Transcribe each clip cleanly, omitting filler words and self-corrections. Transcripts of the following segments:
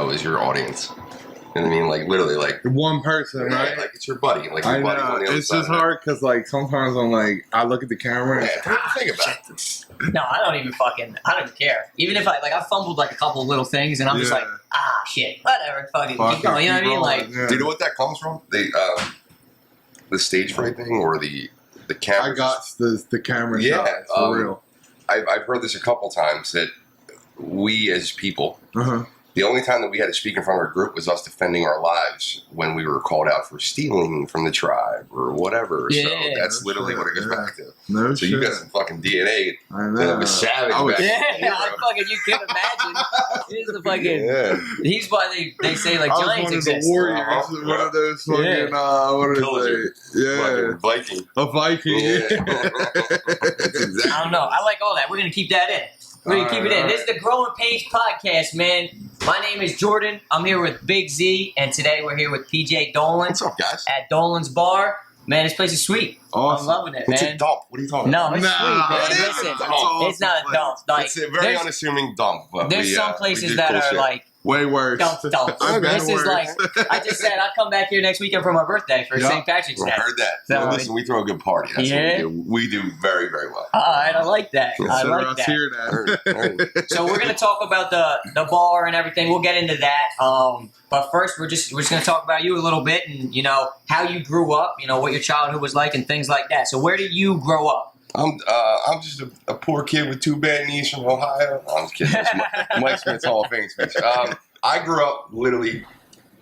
know is your audience. You know what I mean? Like, literally, like... One person, right? Like, it's your buddy. Like, I your buddy's know. on the other It's side just of it. hard because, like, sometimes I'm like, I look at the camera and Yeah, what do you think about it? No, I don't even care. Even if I fumbled like a couple of little things and I'm just like, shit, whatever, fucking keep going. You know what I mean? Like, yeah. Do you know what that comes from? The stage fright thing or the camera? I got the camera Yeah, shot, for real. I've heard this a couple times that we as people, the only time that we had to speak in front of our group was us defending our lives when we were called out for stealing from the tribe or whatever. Yeah, so that's literally what it goes back to. No So shit. you got some fucking DNA I know. of a savage back you can imagine. He's the fucking. Yeah. He's why they say like I was giants one of exist. the warriors, one of those fucking, what Pillager. is it? Yeah, Fucking Viking. a Viking. Yeah. I That's exactly. don't know. I like all that. We're gonna keep that in. We're gonna keep it in. This is the Growing Page Podcast, man. My name is Jordan. I'm here with Big Z, and today we're here with PJ Dolan What's up, guys? at Dolan's Bar. Man, this place is sweet. Awesome. I'm loving it, It's man. a dump. What are you talking No, about? it's sweet, man. it is Listen, a dump. it's not a dump. Like, It's a very unassuming dump. But there's some we places do that cool are shit. like Way worse. dump. I've been This is worse. like, I just said I'll come back here next weekend for my birthday for Yeah. St. Patrick's I Day. heard that. So, Well, listen, we throw a good party. That's Yeah. what we do. We do very, very well. All right, I like that. I So like let's that. hear that. So we're gonna talk about the bar and everything. We'll get into that. But first, we're just gonna talk about you a little bit and how you grew up. What your childhood was like and things like that. So where did you grow up? I'm just a poor kid with two bad knees from Ohio. I'm just kidding. That's Mike Smith's Hall of Fame speech. I grew up literally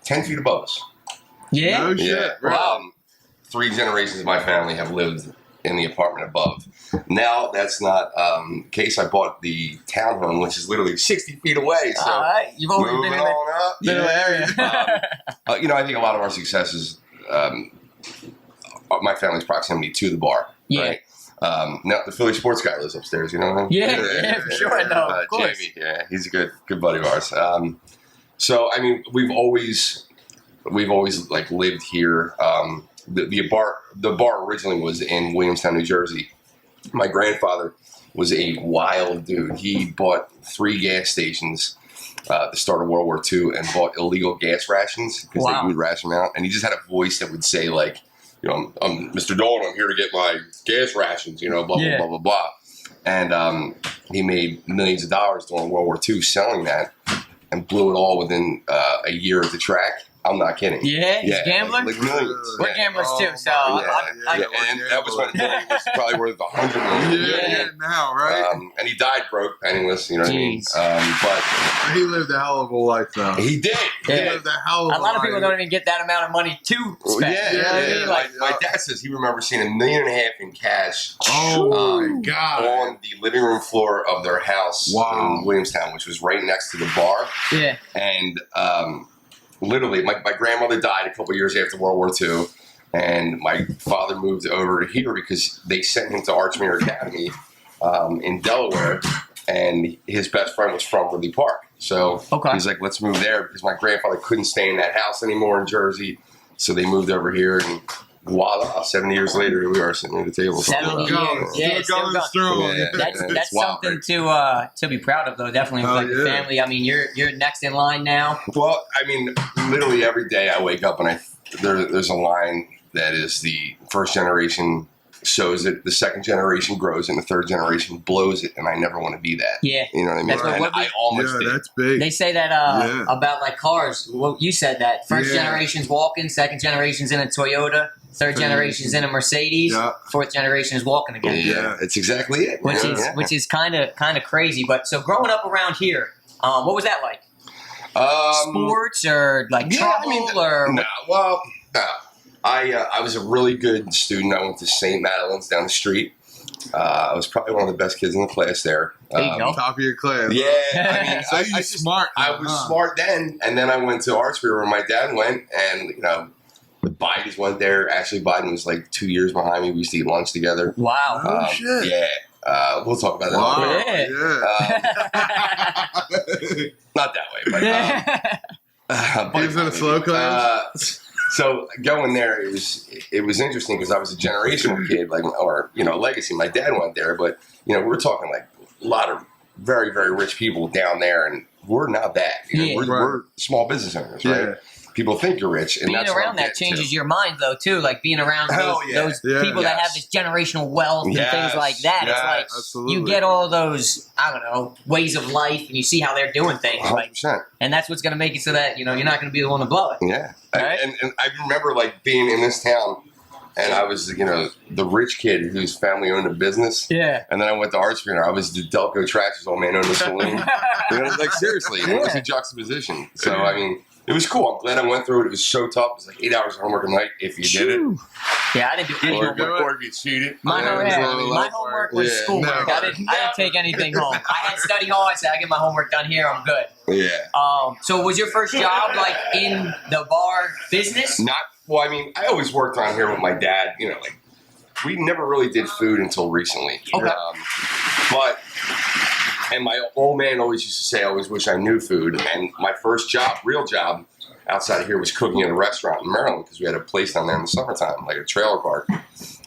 10 feet above us. Yeah. No shit. Yeah. Right. Wow. 3 generations of my family have lived in the apartment above. Now that's not the case. I bought the townhome, which is literally 60 feet away. So All right. You've always moving been in the on up. little area. I think a lot of our successes, my family's proximity to the bar. Yeah. Right? Now the Philly sports guy lives upstairs. You know what I mean? Yeah, for sure. I know. Of course. Jamie, yeah, he's a good buddy of ours. So I mean, we've always like lived here. The bar originally was in Williamstown, New Jersey. My grandfather was a wild dude. He bought 3 gas stations at the start of World War II and bought illegal gas rations because Wow. they would ration them out. And he just had a voice that would say like, I'm Mr. Dolan. I'm here to get my gas rations. Blah blah Yeah. blah blah blah. And he made millions of dollars during World War II selling that, and blew it all within a year at the track. I'm not kidding. Yeah, he's a gambler? Like millions. We're Yeah. gamblers too, so Yeah, and that was when it was probably worth $100 million. Yeah, now, right? And he died broke, penniless. You know what I mean? Jeez. But He lived a hell of a life, though. he did. He Yeah. lived a hell of a lot of people life. don't even get that amount of money to spend. Yeah, You know what I yeah. mean? Like, My dad says he remembers seeing $1.5 million in cash Oh my God. on the living room floor of their house Wow. in Williamstown, which was right next to the bar. yeah. And literally, my grandmother died a couple years after World War II, and my father moved over to here because they sent him to Archmere Academy in Delaware, and his best friend was from Ridley Park. So Okay. he's like, let's move there because my grandfather couldn't stay in that house anymore in Jersey, so they moved over here, and voila, 70 years later, here we are sitting at the table. 70 Still years. going. Yeah, Still still going going. strong. Yeah. That's It's wild, something to be proud of, though. Definitely with Oh, like the yeah. family. I mean, you're next in line now. Well, I mean, literally every day I wake up and there's a line that is the first generation sows it, the second generation grows, and the third generation blows it, and I never want to be that. Yeah. You know what I mean? That's And what we- I almost Yeah, did. that's big. They say that Yeah. about like cars. Well, you said that first Yeah. generation's walking, second generation's in a Toyota, third generation's in a Mercedes, Yeah. fourth generation is walking again. Yeah, it's exactly it. Which man. is Yeah. which is kind of crazy. But so growing up around here, what was that like? Sports or like yeah, trouble I mean, or no. Well, no. I was a really good student. I went to St. Madeline's down the street. I was probably one of the best kids in the class there. There you go. Top of your class. Yeah, I mean, So I you just smart. I was huh? smart then, and then I went to Archmere where my dad went, and the Bidens went there. Ashley Biden was like 2 years behind me. We used to eat lunch together. wow. Oh, shit. Yeah, we'll talk about that. Wow. later. Yeah. Not that way, but He was in a slow class? So going there, it was interesting because I was a generational kid, or legacy. My dad went there, but we were talking like a lot of very, very rich people down there, and we're not that. You know, Yeah. we're small business owners, right? Yeah. People think you're rich, and Being that's what around I'm that getting changes to. your mind, though, too. Like being around Hell those yeah. people that have this generational wealth and things like that. It's like Absolutely. you get all those, I don't know, ways of life, and you see how they're doing things. Like, 100%. and that's what's going to make it so that you're not going to be the one to blow it. Yeah. Right? And I remember like being in this town, and I was the rich kid whose family owned a business. Yeah. And then I went to Arts Trainer. I was the Delco Tractor's old man owned a saloon. Like seriously, it was a juxtaposition. So I mean, it was cool. I'm glad I went through it. It was so tough. It was like 8 hours of homework a night if you did it. Yeah, I didn't do any Or, homework. or if you cheated. My homework was Yeah. schoolwork. No. I didn't take anything home. I had study hall. I said, I get my homework done here. I'm good. Yeah. So was your first job like in the bar business? Well, I mean, I always worked around here with my dad. Like we never really did food until recently. Okay. And my old man always used to say, I always wish I knew food. And my first job, real job, outside of here was cooking at a restaurant in Maryland because we had a place down there in the summertime, like a trailer park.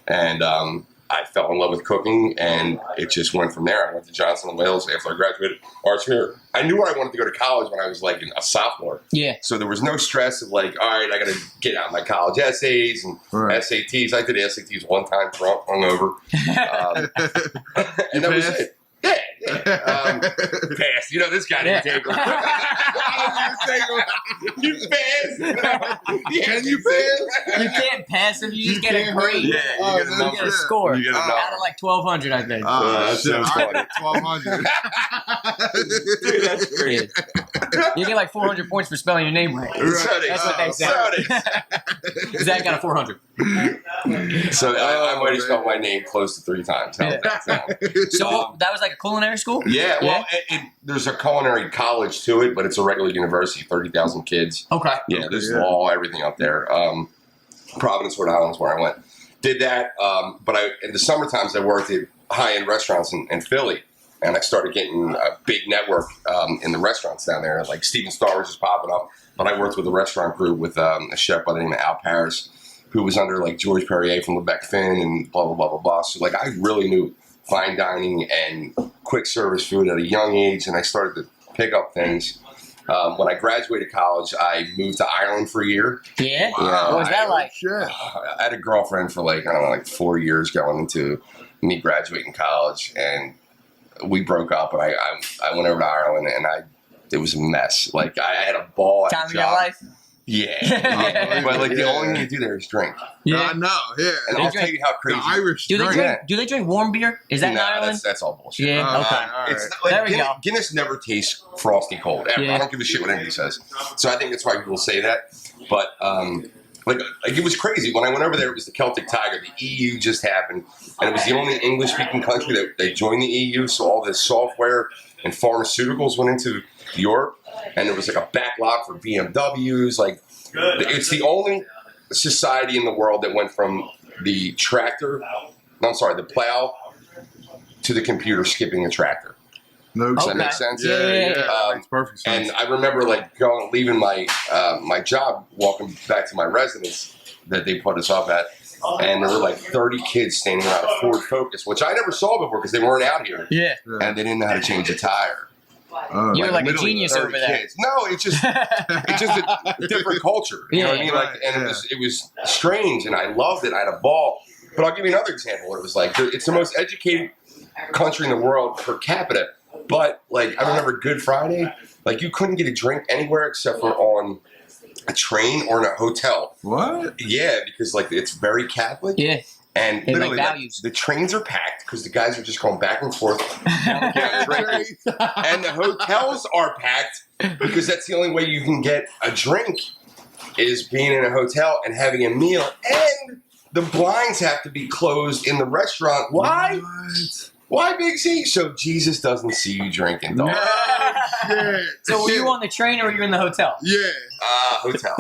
And I fell in love with cooking, and it just went from there. I went to Johnson & Wales after I graduated Arts Career. I knew I wanted to go to college when I was like a sophomore. Yeah. So there was no stress of like, all right, I got to get out my college essays and SATs. I did SATs one time, drunk, hungover. And that was it. Yeah. Pass. This guy didn't take them. You pass. Can you pass? You can't pass them. You just get a grade. Yeah, you get a You number. get a score. You get a number. Out of like 1,200, I think. that's shit. so I funny. got 1,200. Dude, that's great. You get like 400 points for spelling your name right. That's what they say. Zach got a 400. So I might have spelled my name close to 3 times. How about that? So that was like a culinary school? Yeah, well, there's a culinary college to it, but it's a regular university, 30,000 kids. Okay. Yeah, there's law, everything up there. Providence, Rhode Island is where I went. Did that, but in the summer times I worked at high-end restaurants in Philly, and I started getting a big network in the restaurants down there. Like Steven Starr was just popping up, but I worked with a restaurant group with a chef by the name of Al Paris, who was under like George Perrier from Lebec Finn and blah, blah, blah, blah, blah. So like I really knew fine dining and quick service food at a young age, and I started to pick up things. When I graduated college, I moved to Ireland for a year. Yeah? Wow. What was that like? Shit. I had a girlfriend for like 4 years going into me graduating college, and we broke up, and I went over to Ireland, and it was a mess. Like I had a ball at Time the of your job. life? Yeah. But like the only thing you do there is drink. I know, yeah. And They I'll drink- tell you how The crazy. Irish Do they drink. drink? Do they drink warm beer? Is that in Nah, Ireland? that's all bullshit. Yeah. Oh, Okay. all right. It's not, like, There we Guinness, go. Guinness never tastes frosty cold ever. Yeah. I don't give a shit what anybody says. So I think that's why people say that. But like it was crazy when I went over there. It was the Celtic Tiger. The EU just happened, and it was the only English-speaking country that they joined the EU. So all this software and pharmaceuticals went into Europe, and there was like a backlog for BMWs. Like it's the only society in the world that went from the the plow to the computer skipping a tractor. No, Does Okay. that make sense? Yeah. that makes perfect sense. And I remember like leaving my my job, walking back to my residence that they put us up at, and there were like 30 kids standing around a Ford Focus, which I never saw before because they weren't out here, Yeah. and they didn't know how to change a tire. Oh, You were like a literally genius 30 over there. kids. No, it's just a different culture. You know what I mean? Yeah. Like, and it was strange, and I loved it. I had a ball. But I'll give you another example of what it was like. It's the most educated country in the world per capita. But like I remember Good Friday, like you couldn't get a drink anywhere except for on a train or in a hotel. what? Yeah, because like it's very Catholic. Yeah. And They like literally, like, values. the trains are packed because the guys are just going back and forth. And the hotels are packed because that's the only way you can get a drink is being in a hotel and having a meal. And the blinds have to be closed in the restaurant. Why? What? Why, Big C? So Jesus doesn't see you drinking, dog. No shit. So were you on the train or were you in the hotel? Yeah. Hotel.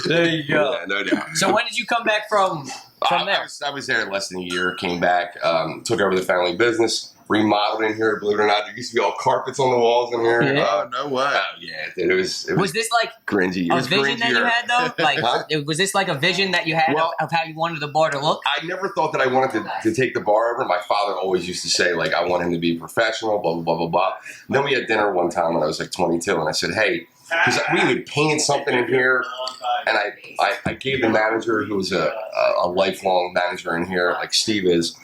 There you go. Yeah, no doubt. So when did you come back from there? I was there less than a year, came back, took over the family business, remodeled in here. Believe it or not, there used to be all carpets on the walls in here. Yeah. Oh, no way. Oh yeah, dude, it was this like cringy. It a was vision that you cringier. had though? Like, Huh? was this like a vision that you had Well, of how you wanted the bar to look? I never thought that I wanted to take the bar over. My father always used to say, like, I want him to be professional, blah, blah, blah, blah, blah. And then we had dinner one time when I was like 22, and I said, hey, because we had painted something in here, and I gave the manager, who was a lifelong manager in here, like Steve is,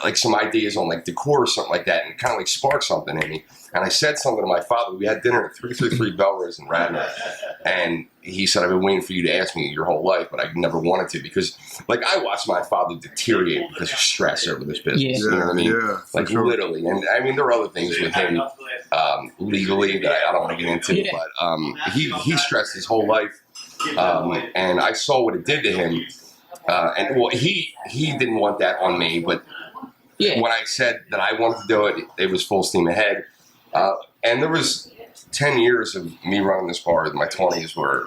like some ideas on like decor or something like that, and kind of like sparked something in me. And I said something to my father. We had dinner at 333 Belrose in Radnor, and he said, I've been waiting for you to ask me your whole life, but I never wanted to, because like I watched my father deteriorate because of stress over this business. Yeah. You know what I mean? Yeah, like sure. literally. And I mean, there are other things with him legally that I don't want to get into, Yeah. but he stressed his whole life, and I saw what it did to him. And well, he didn't want that on me, but Yeah. when I said that I wanted to do it, it was full steam ahead. And there was 10 years of me running this bar in my 20s where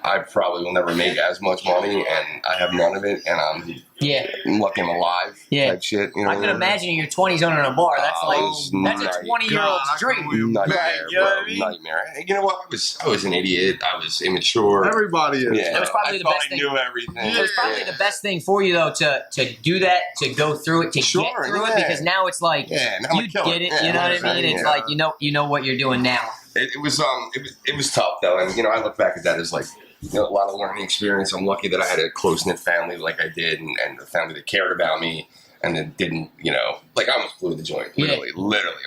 I probably will never make as much money, and I have none of it, and I'm lucky I'm alive type shit. You know I what can mean? imagine in your 20s owning a bar. That's Oh, like it was that's a nutty. 20-year-old's God, dream. Nightmare, Right, you know bro, what I mean? nightmare. You know what? I was an idiot. I was immature. Everybody is. Yeah, It was probably I the thought best I thing. knew everything. It was probably the best thing for you though to do that, to go through it, to Sure, get through it, yeah. because now it's like Yeah, now I'm a you killer. get it. Yeah, You know what I mean? 100%, It's yeah. like you know what you're doing now. It was tough though, and you know I look back at that as like, you know, a lot of learning experience. I'm lucky that I had a close knit family like I did, and a family that cared about me and that didn't, you know, like I almost blew the joint, literally.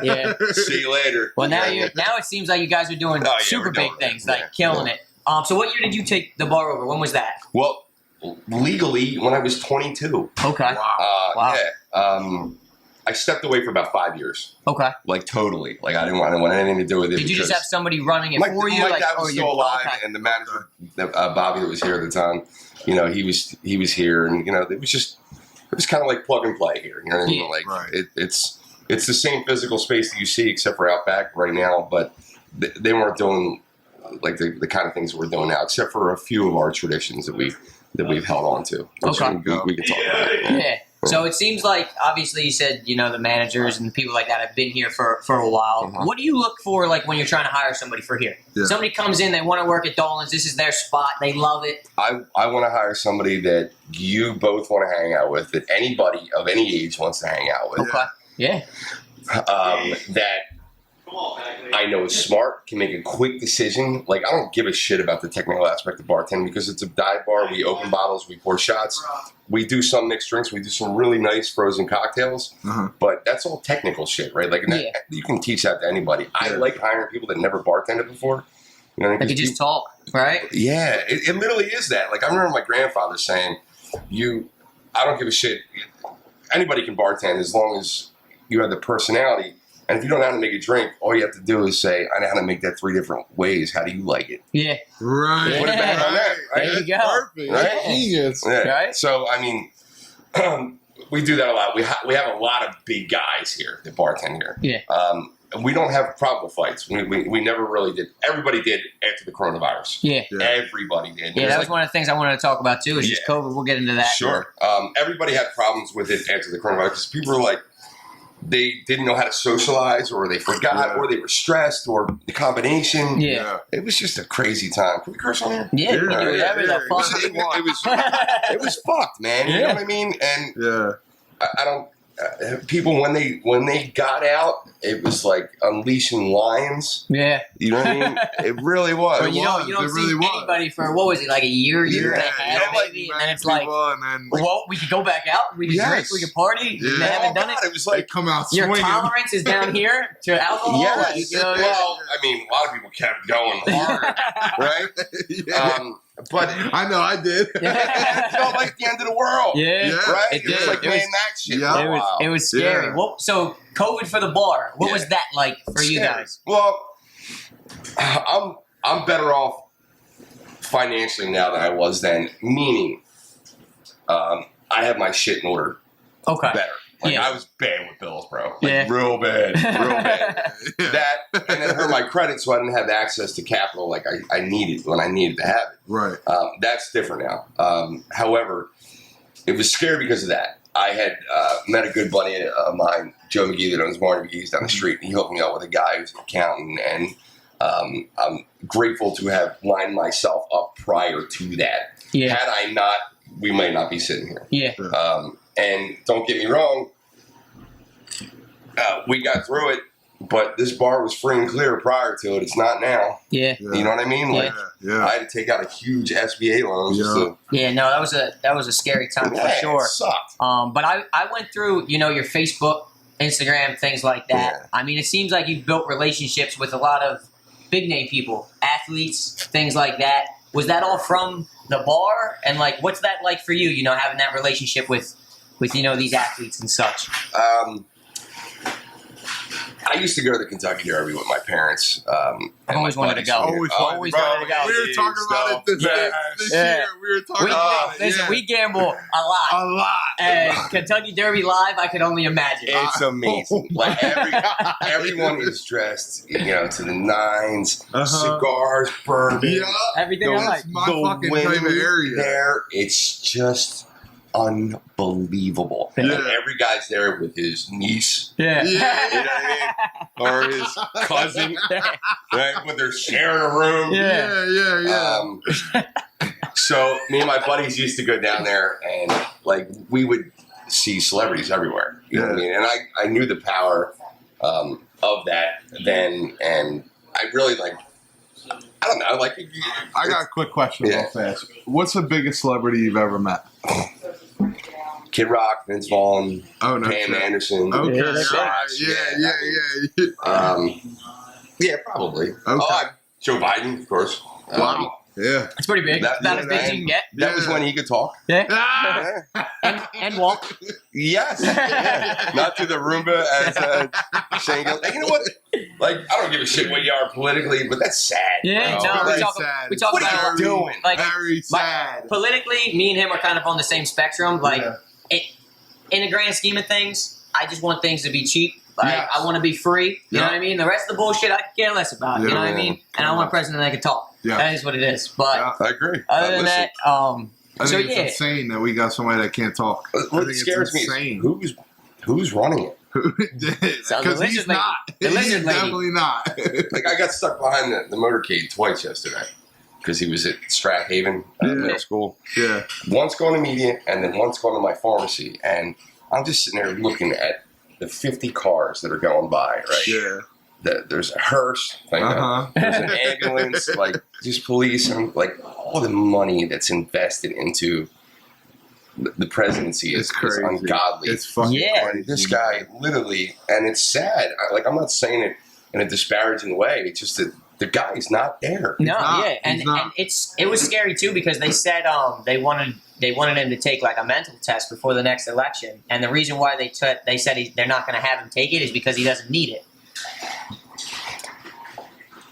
Yeah. See you later. Well, now it seems like you guys are doing Oh, yeah, super we're doing big things, it. like Yeah, killing yeah. it. So what year did you take the bar over? When was that? Well, legally when I was 22. Okay. Wow. Wow. Yeah. I stepped away for about 5 years, Okay. like totally. Like I didn't want anything to do with it. Did you just because have somebody running it my, for you? my like, dad was still alive, okay. and the manager, Bobby, that was here at the time, you know, he was here, and you know, it was kind of like plug and play here. You know what I mean? Yeah. Like Right. it's the same physical space that you see, except for out back right now. But they weren't doing like the kind of things we're doing now, except for a few of our traditions that we've held on to. Which Okay. we can talk about. Yeah. So it seems like, obviously, you said, you know, the managers and people like that have been here for a while. Uh-huh. What do you look for, like, when you're trying to hire somebody for here? Yeah. Somebody comes in, they want to work at Dolan's. This is their spot. They love it. I want to hire somebody that you both want to hang out with, that anybody of any age wants to hang out with. Okay. Yeah. That I know is smart, can make a quick decision. Like, I don't give a shit about the technical aspect of bartending because it's a dive bar. We open bottles, we pour shots, we do some mixed drinks, we do some really nice frozen cocktails, but that's all technical shit, right? Like, Yeah. you can teach that to anybody. I like hiring people that never bartended before. You know, Like, you just talk, right? yeah, it literally is that. Like, I remember my grandfather saying, I don't give a shit. Anybody can bartend as long as you have the personality. And if you don't know how to make a drink, all you have to do is say, I know how to make that 3 different ways. How do you like it? Yeah. Right. Put it back on that, right? There you go. Perfect. Right? That's genius. Yeah. Right. So, I mean, we do that a lot. We have a lot of big guys here that bartend here. Yeah. We don't have problem fights. We never really did. Everybody did after the coronavirus. Yeah. Yeah. Everybody did. Yeah, that was one of the things I wanted to talk about, too, is just Yeah. COVID. We'll get into that. Sure. Everybody had problems with it after the coronavirus because people were like, they didn't know how to socialize, or they forgot, or they were stressed, or the combination. Yeah. It was just a crazy time. Can we curse on here? Yeah, you can do Yeah, whatever yeah, the yeah. fuck you It want. was fucked, man. You know what I mean? And Yeah. I don't. People when they got out, it was like unleashing lions. Yeah. You know what I mean? It really was. But you don't It see really was. anybody for, what was it, like a year and a half, maybe? And then it's like, and then well, we could go back out, we could drink, Yes. we could party. Yeah. They haven't done God, it. it was they like come out Your swinging. tolerance is down here to alcohol. yes. Like, you know, Well, I mean, a lot of people kept going hard, right? Yeah. But I know, I did. it felt like the end of the world. yeah. Yeah. Right? It It was did. like It Mad was- Max shit. Yeah. for a It was while. it was scary. Yeah. Well, so COVID for the bar. What Yeah. was that like for you Scary. guys? Well, I'm better off financially now than I was then. Meaning, I have my shit in order Okay. better. Like Yeah. I was bad with bills, bro. Like Yeah. real bad, real bad. Yeah. That and then hurt my credit, so I didn't have access to capital like I needed when I needed to have it. Right. That's different now. However, it was scary because of that. I had met a good buddy of mine, Joe McGee, that owns Marty McGee's down the street. And he hooked me up with a guy who's an accountant, and I'm grateful to have lined myself up prior to that. Yeah. Had I not, we might not be sitting here. Yeah. And don't get me wrong, we got through it, but this bar was free and clear prior to it. It's not now. Yeah. You know what I mean? Like, I had to take out a huge SBA loan. No, that was a scary time for sure. It sucked. But I went through, your Facebook, Instagram, things like that. Yeah. I mean, it seems like you've built relationships with a lot of big name people, athletes, things like that. Was that all from the bar? And like, what's that like for you? Having that relationship with these athletes and such. I used to go to the Kentucky Derby with my parents. I've always wanted to go. Always wanted to go. We were talking about it this year. We were talking about it. Listen, we gamble a lot. A lot. And Kentucky Derby live, I could only imagine. It's amazing. Like everyone is dressed, to the nines, cigars, bourbon, everything I like. It's my fucking favorite area. There, it's just unbelievable. Yeah. And every guy's there with his niece. Yeah. You know what I mean? Or his cousin. Right? When they're sharing a room. Yeah. So me and my buddies used to go down there, and like we would see celebrities everywhere. You know what I mean? And I knew the power of that then, and I really I don't know. I got a quick question real fast. What's the biggest celebrity you've ever met? Kid Rock, Vince Vaughn, Pam Anderson. Okay. Yeah, probably. Okay. Joe Biden, of course. Wow. Yeah. It's pretty big. About as big as you can get. That was when he could talk. Yeah. And walk. Yes. Not to the Roomba, as Shane goes. And you know what? I don't give a shit what you are politically, but that's sad. Yeah, bro. we talk What about are you doing? Very sad. Politically, me and him are kind of on the same spectrum. In the grand scheme of things, I just want things to be cheap. I want to be free. You know what I mean? The rest of the bullshit, I could care less about. You know what I mean? And I want a president that can talk. Yeah. That is what it is. But I agree. Other than that, I think it's insane that we got somebody that can't talk. What scares me is who's running it? Because he's not. He's definitely not. I got stuck behind the motorcade twice yesterday because he was at Strathaven Middle School. Yeah. Once going to media and then once going to my pharmacy. And I'm just sitting there looking at the 50 cars that are going by, right? Yeah. There's a hearse, there's an ambulance, just police, and all the money that's invested into the presidency is ungodly. It's fucking crazy. This guy literally, and it's sad. I'm not saying it in a disparaging way. It's just that the guy's not there. And it was scary too because they said they wanted him to take a mental test before the next election, and the reason why they said they're not going to have him take it is because he doesn't need it.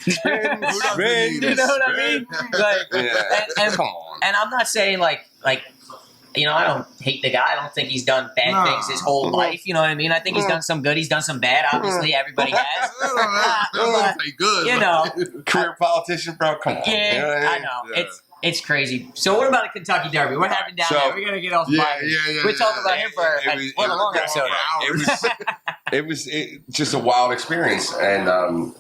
You know what I mean? Come on. And I'm not saying I don't hate the guy. I don't think he's done bad things his whole life. You know what I mean? I think he's done some good. He's done some bad. Obviously, everybody has. Good. Career politician, bro. Come on. Yeah, you know what I know. Yeah. It's crazy. So what about a Kentucky Derby? What happened down there? We're gonna get off fire. We're talking about him for a long episode. It was just a wild experience, and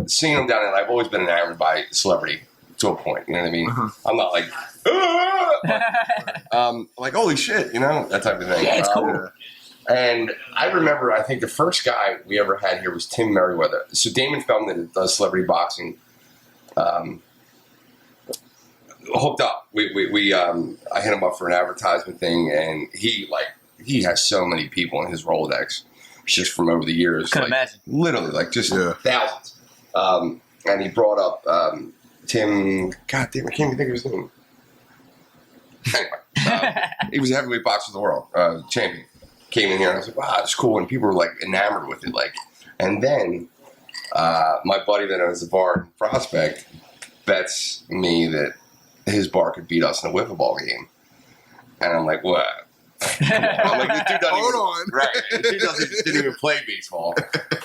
seeing him down there. I've always been enamored by celebrity to a point. You know what I mean? I'm not holy shit, that type of thing. Yeah, it's cool. And I remember, I think the first guy we ever had here was Tim Merriweather. So Damon Feldman that does celebrity boxing. Hooked up. I hit him up for an advertisement thing, and he has so many people in his Rolodex just from over the years. Couldn't imagine. Literally, thousands. And he brought up Tim. God damn, I can't even think of his name. Anyway, he was a heavyweight boxer of the world champion. Came in here, and I was like, wow, that's cool. And people were enamored with it. And then my buddy that owns the bar in Prospect bets me that his bar could beat us in a wiffle ball game. And I'm like, what? I'm like, the dude doesn't Hold even, on. Right. The dude didn't even play baseball.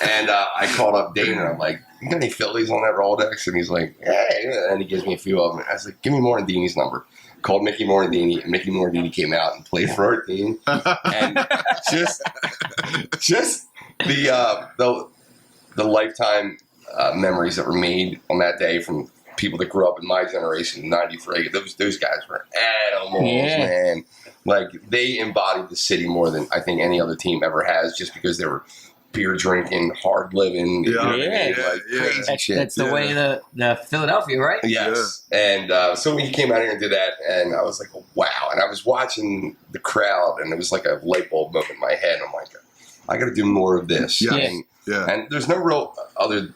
And I called up Dana. I'm like, you got any Phillies on that Rolodex? And he's like, hey. And he gives me a few of them. I was like, give me Morandini's number. Called Mickey Morandini. And Mickey Morandini came out and played for our team. And just the lifetime memories that were made on that day from people that grew up in my generation, 93. Those guys were animals, man. Like, they embodied the city more than I think any other team ever has, just because they were beer drinking, hard living. You know what I mean? Like, crazy shit. That's the way the Philadelphia, right? Yes. And so we came out here and did that, and I was like, wow. And I was watching the crowd, and it was like a light bulb moment in my head. I'm like, I got to do more of this. And there's no real other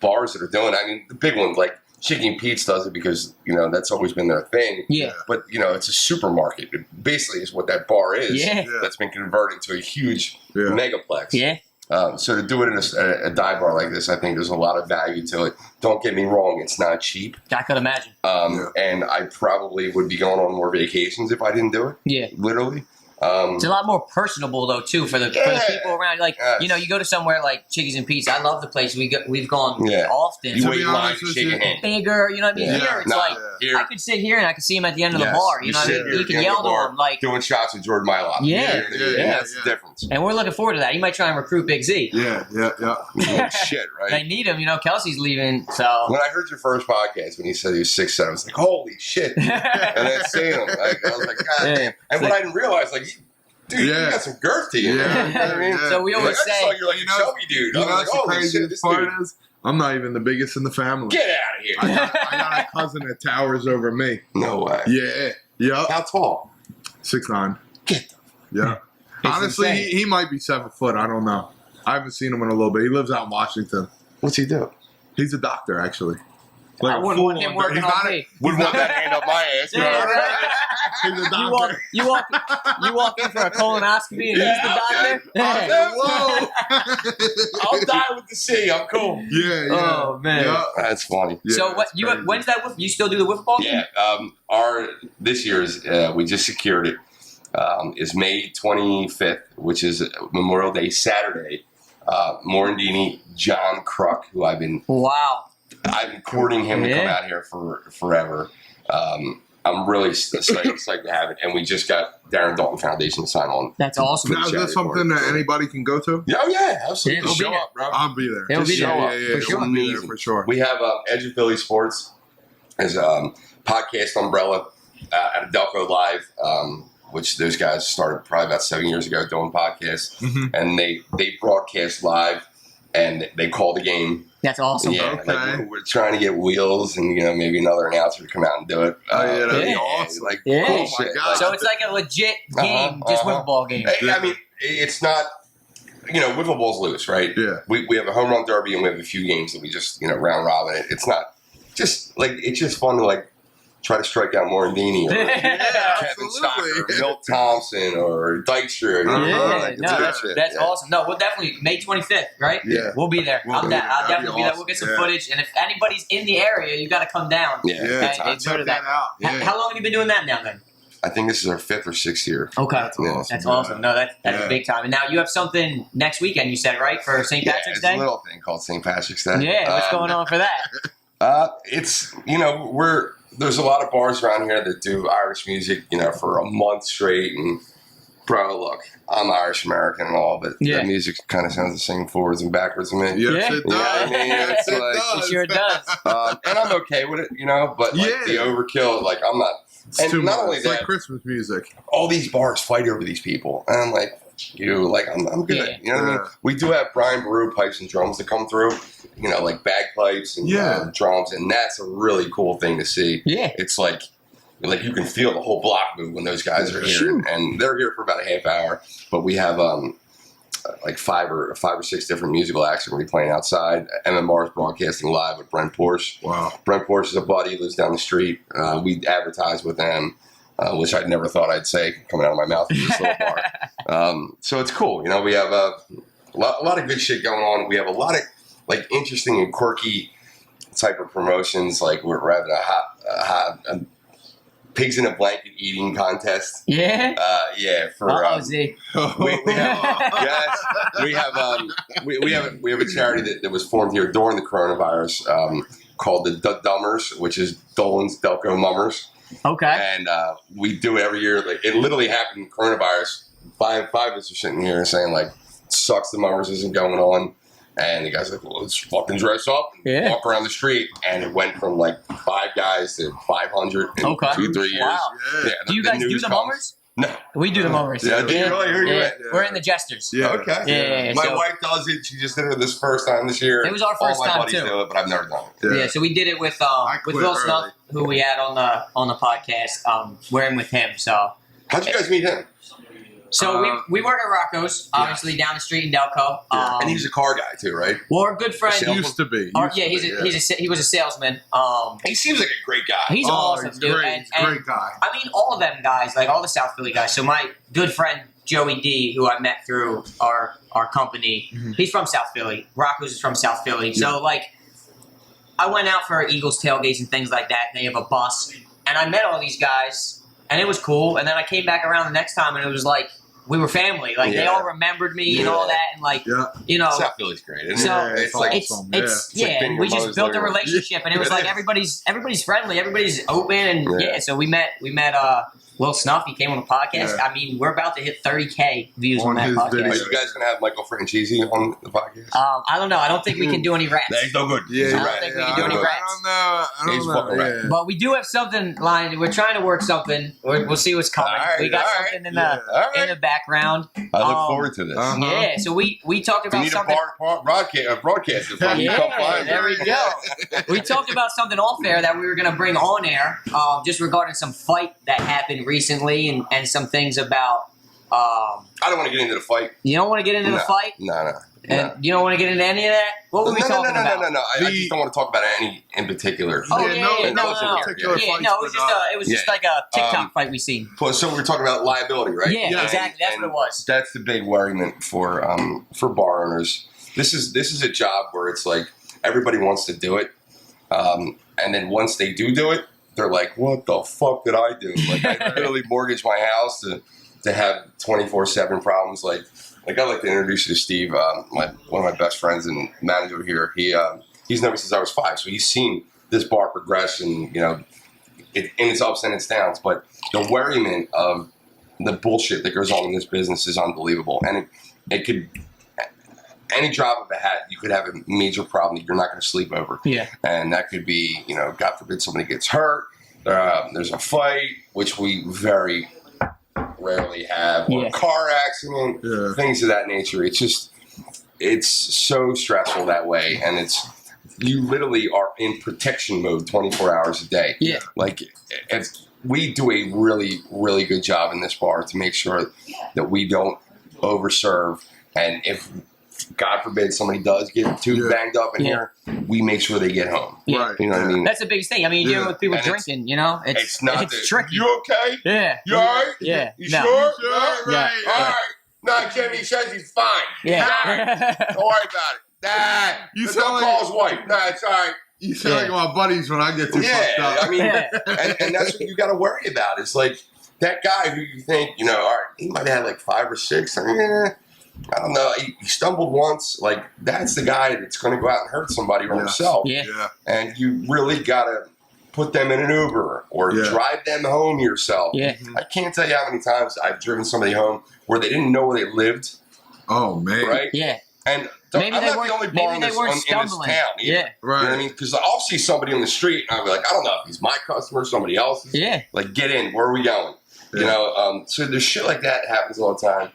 bars that are doing it. I mean, the big ones, like Chicken Pete's does it because, you know, that's always been their thing. Yeah. But, you know, it's a supermarket. It basically is what that bar is. That's been converted into a huge megaplex. So to do it in a dive bar like this, I think there's a lot of value to it. Don't get me wrong, it's not cheap. I could imagine. And I probably would be going on more vacations if I didn't do it. Literally. It's a lot more personable though too for the people around. Like you know, you go to somewhere like Chickies and Pete's. I love the place. We've gone often. You wait in line, shake your hand. Bigger, you know what I mean? Here it's I could sit here and I could see him at the end of the bar. You know what I mean? You can yell to him like doing shots with Jordan Mylop. That's the difference. And we're looking forward to that. You might try and recruit Big Z. Shit, right? They need him. You know, Kelsey's leaving. So when I heard your first podcast when you said he was 6'7", I was like, holy shit! And then seeing him, I was like, God damn! And what I didn't realize, like. Dude, you got some girth to you. You know what I mean? So we always say, you're like a chubby dude. You know what's the craziest part is? I'm not even the biggest in the family. Get out of here. I got a cousin that towers over me. No way. Yeah. How tall? 6'9". Get Honestly, he might be 7 foot. I don't know. I haven't seen him in a little bit. He lives out in Washington. What's he do? He's a doctor, actually. Like I wouldn't want him working on me. Wouldn't want that hand up my ass. He's a doctor. You walk in for a colonoscopy and he's the doctor? Whoa. I'll die with the C. I'm cool. Oh, man. That's funny. So when's that? You still do the wiffle ball game? This year's, we just secured it, is May 25th, which is Memorial Day Saturday. Morandini, John Kruk, who I've been courting him to come out here for forever. I'm really psyched to have it, and we just got Darren Dalton Foundation to sign on. That's awesome. Now, is that something that anybody can go to? Absolutely. Just show up, bro. I'll be there. He'll be there. I'll be there for sure. We have Edge of Philly Sports as a podcast umbrella at Delco Live, which those guys started probably about 7 years ago doing podcasts, and they broadcast live, and they call the game. That's awesome. Yeah, like we're trying to get Wheels and maybe another announcer to come out and do it. That'd be awesome. Like, oh my god! So it's like a legit game, just wiffle ball game. I mean, it's not. Wiffle ball's loose, right? Yeah. We have a home run derby and we have a few games that we just round robin it. It's not just like it's just fun to try to strike out Morandini or Kevin Stocker, or Milt Thompson or Dykstra. That's awesome. No, we'll definitely May 25th, right? Yeah, we'll be there. I'll definitely be there. We'll get some footage, and if anybody's in the area, you got to come down. And check that out. How long have you been doing that now, then? I think this is our 5th or 6th year. Okay, that's awesome. No, that's big time. And now you have something next weekend. You said right for St. Patrick's Day. It's a little thing called St. Patrick's Day. Yeah, what's going on for that? It's there's a lot of bars around here that do Irish music, for a month straight. And bro, look, I'm Irish American and all, but the music kind of sounds the same forwards and backwards to me. Yes, it does. I mean, yes, it sure does. And I'm okay with it, but the overkill, I'm not. It's and too not much. only It's that, like Christmas music. All these bars fight over these people, and I'm like, I'm good. Yeah. You know what I mean? We do have Brian Baru pipes and drums that come through, like bagpipes and drums, and that's a really cool thing to see. Yeah, it's like you can feel the whole block move when those guys are here, and they're here for about a half hour. But we have five or six different musical acts that we're playing outside. MMR is broadcasting live with Brent Porsche. Wow, Brent Porsche is a buddy, lives down the street. We advertise with them. Which I never thought I'd say coming out of my mouth in this little bar. So it's cool. We have a lot of good shit going on. We have a lot of interesting and quirky type of promotions. We're having a pigs in a blanket eating contest. Yeah. Yeah. For Z. we have a charity that was formed here during the coronavirus called the Dummers, which is Dolan's Delco Mummers. Okay. And we do it every year. Like, it literally happened in coronavirus. Five of us are sitting here saying, like, sucks the Mummers isn't going on. And the guy's like, well, let's fucking dress up and walk around the street. And it went from like 5 guys to 500 in 2-3 years. Wow. Yeah, Do you guys do the Mummers? No. We do the Mummers. Yeah, do you really? Who are you at? We're in the Jesters. Yeah. Okay. Yeah. My wife does it. She just did it this first time this year. It was our first All my time buddies too. do it, but I've never done it. Yeah, so we did it with quit Will early. Snuff, who we had on the podcast. We're in with him. So How'd you guys meet him? we work at Rocco's, obviously down the street in Delco. And he's a car guy too, right? Well, our good friend Used to be. he was a salesman. He seems like a great guy. He's awesome, he's dude. great. He's a great guy. I mean, all of them guys, like all the South Philly guys. So my good friend Joey D, who I met through our company, he's from South Philly. Rocco's is from South Philly. So like, I went out for Eagles tailgates and things like that. They have a bus, and I met all these guys, and it was cool. And then I came back around the next time, and it was like we were family. Like they all remembered me and all that, and like you know, South Philly's great. Isn't so it? it's awesome. it's like being we your just mother's built a living room. relationship, and it was like everybody's friendly, everybody's open, and so we met Will Snuff. He came on the podcast. Yeah. I mean, we're about to hit 30K views on On that his podcast. video. Are you guys gonna have Michael Franchese on the podcast? I don't know. I don't think we can do any raps. He's no good. Yeah, He's a I don't rat. think we can do any I raps. don't know. He's fucking right. Yeah. But we do have something lined. We're trying to work something. We'll see what's coming. All right, we got all right. something in Yeah. in the background. I look forward to this. Yeah, so we talked If you about need something. a broadcast, come Yeah, find there me. we go. We talked about something off air that we were going to bring on air, just regarding some fight that happened recently and some things about. I don't want to get into the fight. You don't want to get into the fight, No. and you don't want to get into any of that. What were we talking about? No. I just don't want to talk about any in particular. Oh Yeah, yeah, no no. particular Yeah, fights, no, it was just like a TikTok fight we seen. So we're talking about liability, right? Yeah, exactly. That's what it was. That's the big worriment for bar owners. This is a job where it's like everybody wants to do it, and then once they do it, they're like, "What the fuck did I do?" Like I literally mortgaged my house to have 24/7 problems. Like I'd like to introduce you to Steve, one of my best friends and manager here. He's known me since I was 5, so he's seen this bar progress and in its ups and its downs. But the worriment of the bullshit that goes on in this business is unbelievable, and it could. Any drop of a hat, you could have a major problem that you're not going to sleep over. Yeah. And that could be, God forbid somebody gets hurt. There's a fight, which we very rarely have, or a car accident, things of that nature. It's so stressful that way. And you literally are in protection mode 24 hours a day. Yeah. Like, we do a really, really good job in this bar to make sure that we don't overserve. And if God forbid somebody does get too banged up in here, we make sure they get home. Yeah. Right. You know what I mean? That's the biggest thing. I mean, you're dealing with people And drinking, It's not it's tricky. You okay? Yeah. You all right? Yeah. You No. sure? Right. Yeah. All right. No, Jimmy says he's fine. Yeah. All right. Don't worry about it. Nah. You Don't sound call like- his wife. Nah, it's all right. You sound like my buddies when I get too fucked Yeah. up. I mean, Yeah. and that's what you got to worry about. It's like that guy who you think, all right, he might have had like 5 or 6. I don't know. He stumbled once. Like, that's the guy that's going to go out and hurt somebody or himself. Yeah. Yeah. And you really got to put them in an Uber or drive them home yourself. Yeah. I can't tell you how many times I've driven somebody home where they didn't know where they lived, Oh man. right? Yeah. And Maybe I'm they not weren't. the only bar Maybe in they this, weren't in this stumbling. town. Either. Yeah. You know Right. what I mean? Because I'll see somebody on the street and I'll be like, I don't know if he's my customer or somebody else's. Yeah. Like, get in. Where are we going? Yeah. So there's shit like that happens all the time.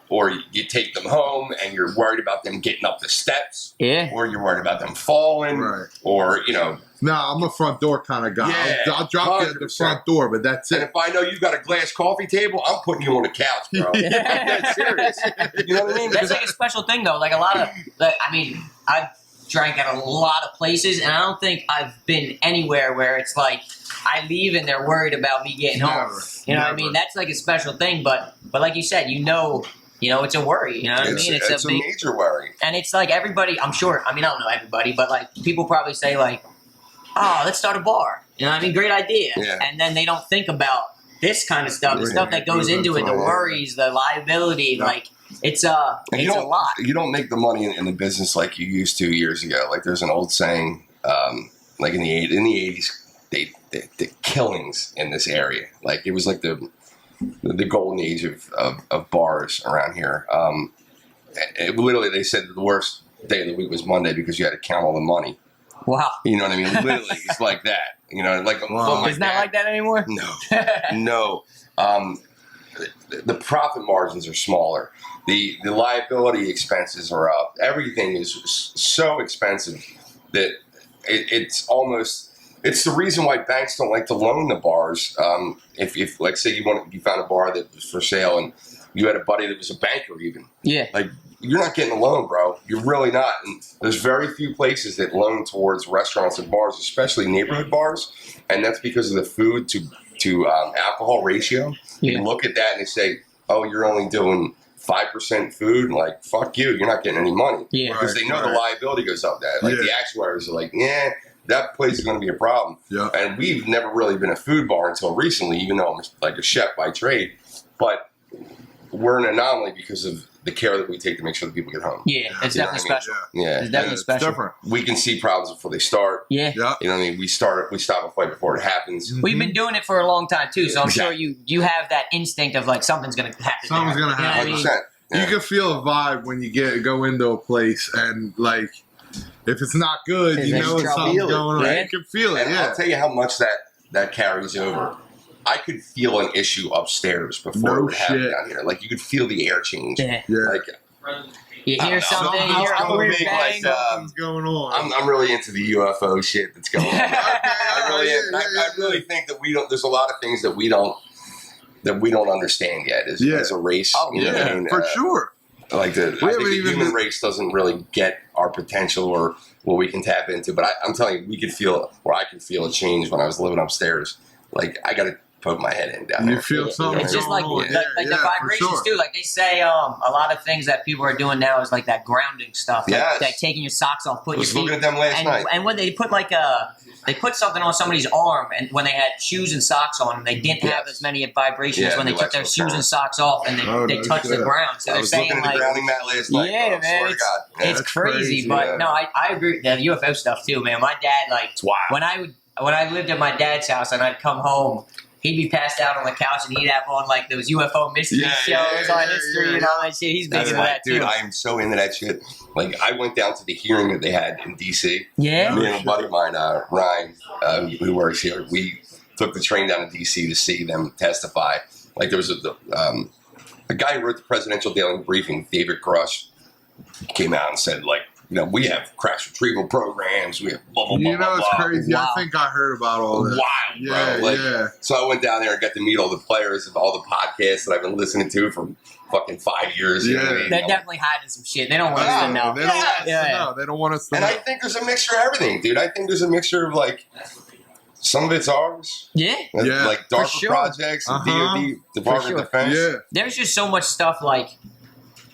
Or you take them home and you're worried about them getting up the steps. Yeah. Or you're worried about them falling. Right. Or, Nah, I'm a front door kind of guy. Yeah, I'll drop you at the 100%. front door, but that's and it. if I know you've got a glass coffee table, I'm putting you on the couch, bro. I'm dead serious. You know what I mean? That's Because like a special thing, though. Like a lot of, I've drank at a lot of places, and I don't think I've been anywhere where it's like I leave and they're worried about me getting home. Never. You know what I mean? That's like a special thing. But like you said, it's a worry. You know what I mean? It's a major worry. And it's like everybody. I'm sure. I mean, I don't know everybody, but like people probably say like, oh, let's start a bar. You know what I mean? Great idea. Yeah. And then they don't think about this kind of stuff, the stuff that goes into it, the worries, the liability. Yeah. Like, it's And a lot. You don't make the money in the business like you used to years ago. Like there's an old saying, like in the 80s, the killings in this area. Like it was like the golden age of bars around here. Literally, they said the worst day of the week was Monday because you had to count all the money. Wow. You know what I mean? Literally, it's like that. You know, like Wow. It's not like that anymore? No. The profit margins are smaller. The liability expenses are up. Everything is so expensive that it's the reason why banks don't like to loan the bars. If like say you found a bar that was for sale and you had a buddy that was a banker even. Yeah. Like you're not getting a loan, bro. You're really not. And there's very few places that loan towards restaurants and bars, especially neighborhood bars, and that's because of the food to alcohol ratio. Yeah. You look at that and they say, "Oh, you're only doing 5% food." And like, fuck you, you're not getting any money. Yeah. Because they know the liability goes up. That like Yeah. the actuaries are like, yeah, that place is going to be a problem. Yeah. And we've never really been a food bar until recently, even though I'm like a chef by trade, but we're an anomaly because of the care that we take to make sure that people get home. Yeah, it's You know definitely what I mean? special. Yeah, It's definitely And special. different. we can see problems before they start. Yeah. Yeah. You know what I mean? We stop a fight before it happens. We've been doing it for a long time too, so I'm sure Exactly. you have that instinct of like something's gonna happen. Something's there. gonna You know what I happen. mean? 100%. Yeah. You can feel a vibe when you go into a place and like if it's not good, you There's know it's trouble. something Feel it, going on. right? You can feel it. And Yeah. I'll tell you how much that carries over. I could feel an issue upstairs before No it would happen shit. down here. Like you could feel the air change. Yeah. Yeah. Like You I hear don't know. something, you hear a Something's weird big, bang. like, Something's going on. I'm really into the UFO shit that's going on. I really am. And I really think that we don't. There's a lot of things that we don't understand yet as a race. Oh, you know what I yeah, mean? for sure. Like I think haven't the even human been- race doesn't really get our potential or what we can tap into. But I'm telling you, we could feel, or I could feel a change when I was living upstairs. Like I got to poke my head in down You there. feel something It's just like, going on. like the for vibrations sure. too. Like they say, a lot of things that people are doing now is like that grounding stuff. Like, Yes. like taking your socks off, I putting was your looking feet. at them last night. And when they put they put something on somebody's arm, and when they had shoes and socks on, and they didn't have Yes. as many vibrations Yeah, when they the took their electrical shoes and socks off, and they no touched the shit. ground. So I they're was saying looking at the like, grounding mat last night. yeah, bro. I man, swear to God. Yeah. it's That's crazy. crazy, But yeah. no, I agree. The UFO stuff too, man. My dad, like, It's wild. when I lived at my dad's house and I'd come home, he'd be passed out on the couch and he'd have on like those UFO mystery Yeah, shows yeah, on yeah, history yeah. and all that shit. He's big That's into right, that dude. too. I am so into that shit. Like I went down to the hearing that they had in DC. Yeah. Me and a buddy of mine, Ryan, who works here, we took the train down to DC to see them testify. Like there was a guy who wrote the presidential daily briefing, David Grush, came out and said like, you know, we have crash retrieval programs. We have blah blah blah. You know, blah, it's blah. crazy. Wow. I think I heard about all that. Wild, Yeah, bro. Like, yeah. So I went down there and got to meet all the players of all the podcasts that I've been listening to for fucking 5 years. You know what I Yeah. mean? They're definitely hiding some shit. They don't want us Yeah, to know. They don't want us Yeah. to know. They don't want us to And know. I think there's a mixture of everything, dude. I think there's a mixture of like some of it's ours, Yeah. Yeah, like for DARPA sure. projects, and Uh-huh. DoD, Department sure. of Defense. Yeah. There's just so much stuff like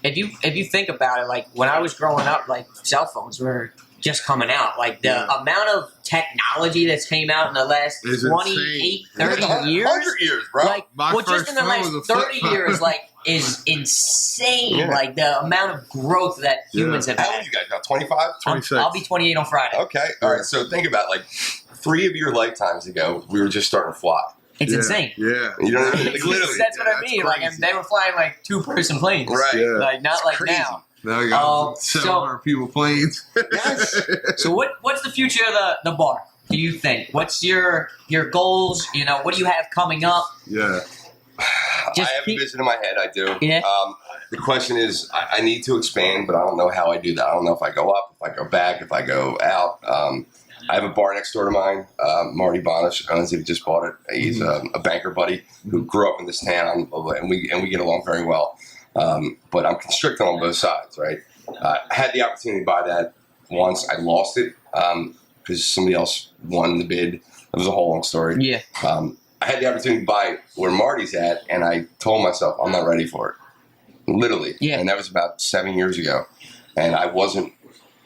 if you think about it, like when I was growing up, like cell phones were just coming out. Like the amount of technology that's came out in the last It's 28, insane. 30 years. 100 years, bro. Like, My well, just first in the phone last was a flip 30 phone. years, like, is insane. Yeah. Like, the amount of growth that humans have How old had. are you guys now? 25? 26. I'll be 28 on Friday. Okay. All right. So think about like 3 of your lifetimes ago, we were just starting to fly. It's Yeah, insane. Yeah. You know what I mean? Like, literally. That's what I that's mean. Like, crazy. they were flying like 2-person planes. Right. Yeah. Like, not It's like crazy. now. Now you got So- 700 people planes. Yes. So what's the future of the bar? Do you think? What's your goals? You know, what do you have coming up? Yeah. Just I have keep- a vision in my head. I do. Yeah. The question is, I need to expand, but I don't know how I do that. I don't know if I go up, if I go back, if I go out. I have a bar next door to mine. Marty Bonish owns it. He just bought it. He's a banker buddy who grew up in this town, and we get along very well. But I'm constricted on both sides, right? I had the opportunity to buy that once. I lost it because somebody else won the bid. It was a whole long story. Yeah. I had the opportunity to buy where Marty's at, and I told myself I'm not ready for it. Literally. Yeah. And that was about 7 years ago. And I wasn't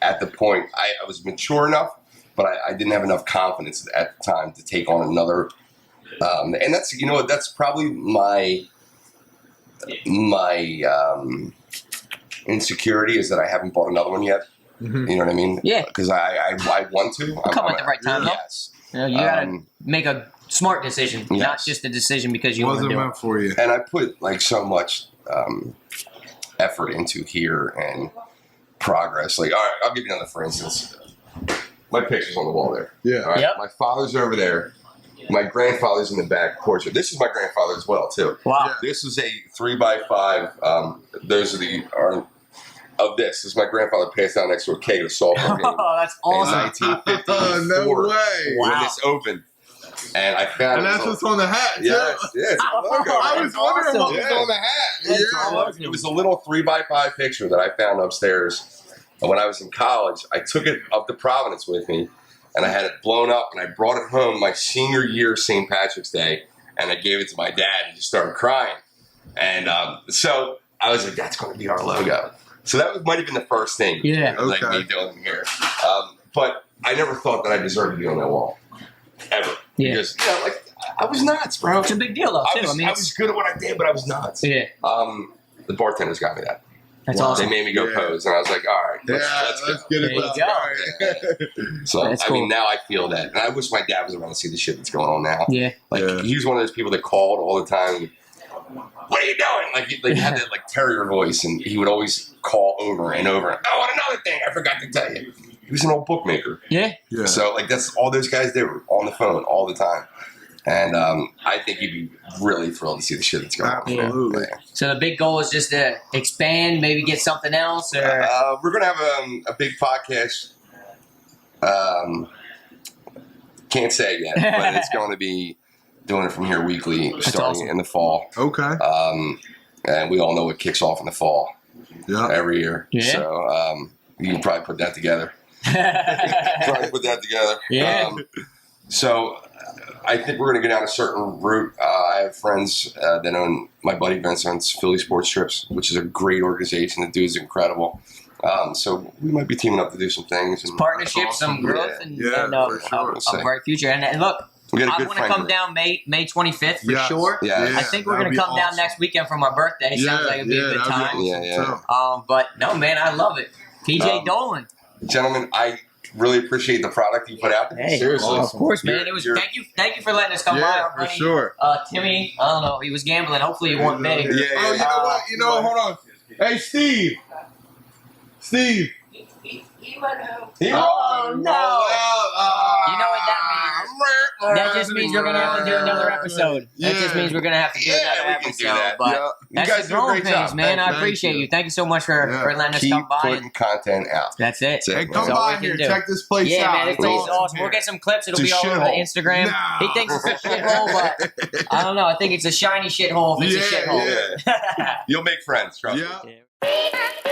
at the point. I was mature enough but I didn't have enough confidence at the time to take on another. And that's that's probably my insecurity is that I haven't bought another one yet. Mhm. You know what I mean? Yeah. Because I want to. Come at the right time, though. Yes. You gotta make a smart decision, not Yes. just a decision because you want to Wasn't do it. meant for you. And I put like so much effort into here and progress. Like, all right, I'll give you another for instance. My picture's on the wall there. Yeah. All right? Yep. My father's over there. My grandfather's in the back portrait. This is my grandfather as well, too. Wow. Yeah. This is a 3x5. Those are of this. This is my grandfather passed out next to a keg at a softball game Oh, that's in awesome. 1954 No way. Wow. when this opened. And I found And it. that's what's on the hat, too. Yes, it's a logo. I was wondering what was Yeah. on the hat. That's Yeah. awesome. It was a little 3x5 picture that I found upstairs. And when I was in college, I took it up to Providence with me, and I had it blown up, and I brought it home my senior year, St. Patrick's Day, and I gave it to my dad, and he just started crying. And so I was like, that's going to be our logo. So that might have been the first thing, Yeah. like Okay. me doing here. But I never thought that I deserved to be on that wall, ever. Yeah. Because, like, I was nuts, bro. It's a big deal, though, too. I was good at what I did, but I was nuts. yeah, The bartenders got me that. that's Wow. awesome. They made me go Yeah. pose, and I was like, all right, Yeah, let's go. let's get it. There you Let's go. go. So, That's I cool. mean, now I feel that. And I wish my dad was around to see the shit that's going on now. Yeah. Like, Yeah. he was one of those people that called all the time. What are you doing? Like he had that like terrier voice, and he would always call over and over. Oh, and another thing I forgot to tell you. He was an old bookmaker. Yeah. Yeah. So, like, that's all those guys did were on the phone all the time. And I think he'd be really thrilled to see the shit that's going on. Absolutely. Yeah. So the big goal is just to expand, maybe get something else, or We're going to have a big podcast. Can't say yet, but it's going to be doing it from here weekly, starting awesome. in the fall. Okay. And we all know it kicks off in the fall Yeah. every year. Yeah. So you can probably put that together. Yeah. So I think we're going to go down a certain route. I have friends that own my buddy Vincent's Philly Sports Trips, which is a great organization. The dude's incredible. So we might be teaming up to do some things. And Partnership, some growth, Yeah. and, Yeah, and for sure. a bright future. And look, We got a I good want to friend come group. down May 25th for Yes. sure. Yeah. I think we're that'd going to be come down awesome. next weekend for my birthday. Sounds like it'd be a good that'd time. awesome Yeah. too. But no, man, I love it. PJ Dolan. Gentlemen, I really appreciate the product you put out there. Hey, Seriously. of course, man. You're- It was you're- thank you for letting us come by. Yeah, Our for buddy, sure. Timmy, I don't know, he was gambling. Hopefully, he won betting. Yeah. Oh, you know what? You know, hold on. Hey, Steve. Steve. He went home. Oh, no. You know what that means? That just means we're gonna have to do another episode. That just means we're gonna have to do another we can episode. do that. But You that's guys the do a growing great pains, job. man. I Thank appreciate you. you. Thank you so much for letting us Keep come by. putting content out. That's it. That's it. Hey, come That's all by we here. can do. Check this place Yeah, out. man, this It's place is awesome awesome. here. We'll get some clips. It'll It's be a all over the shithole. Instagram. Nah. He thinks it's a shithole, but I don't know. I think it's a shiny shithole if it's a Yeah, shithole. Yeah. You'll make friends, trust me. Yeah. Yeah.